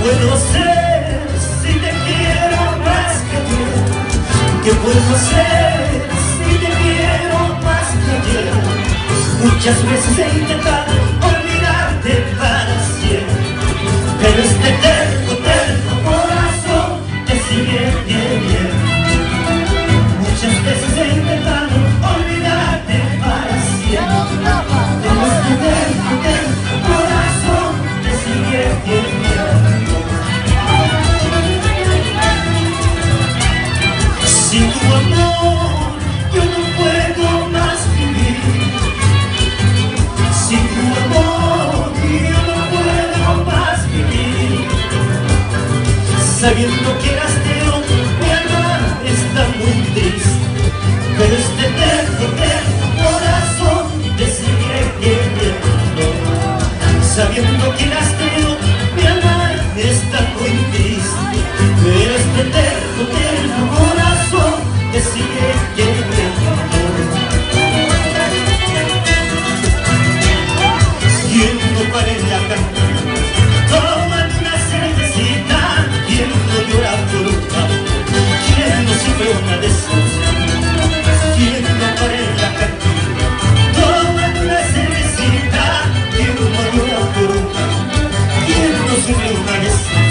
puedo hacer si te quiero más que ayer? ¿Qué puedo hacer si te quiero más que ayer? Muchas veces he intentado olvidarte para siempre, pero este eterno, eterno corazón te sigue bien. Muchas veces he intentado olvidarte para siempre, pero este eterno, eterno corazón te sigue bien. Sin tu amor yo no puedo más vivir. Sin tu amor yo no puedo más vivir. Sabiendo que eras de otro, mi alma está muy triste, pero este eterno, eterno corazón te sigue queriendo. Sabiendo que eras de otro, mi alma está muy triste, pero este eterno, eterno corazón te sigue queriendo. ¿Quién no para en la cama? Tómate una cervecita. ¿Quién no llora por un amor? ¿Quién no sufre una decepción? ¿Quién no para en la cantina? Tómate una cervecita. ¿Quién no llora por un amor? ¿Quién no sufre una decepción?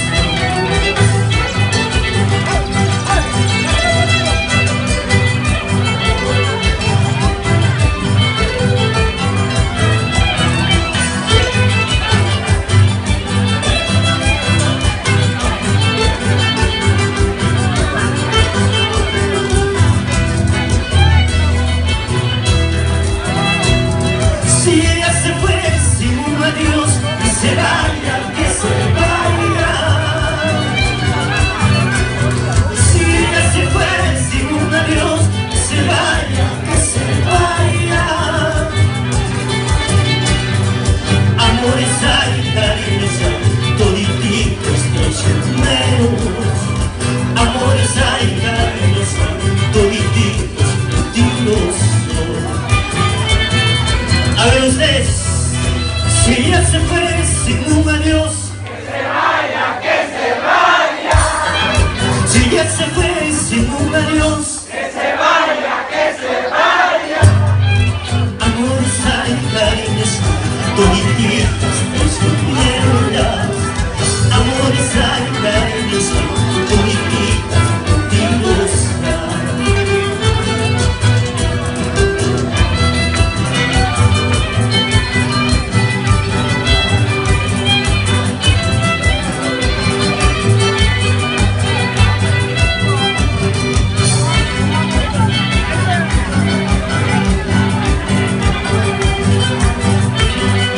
Si ella se fue sin un adiós, que se vaya, que se vaya. Si ella se fue sin un adiós, que se vaya, que se vaya. Amores hay, cariños hay, todititos traicioneros. Amores hay, cariños hay, todititos mentirosos. A ver ustedes, si ella se fue sin un adiós, ¡Que se vaya, que se vaya! si ella se fue sin un adiós, ¡Que se vaya, que se vaya! amores hay, cariños hay, todititos traicioneros. Amores hay, cariños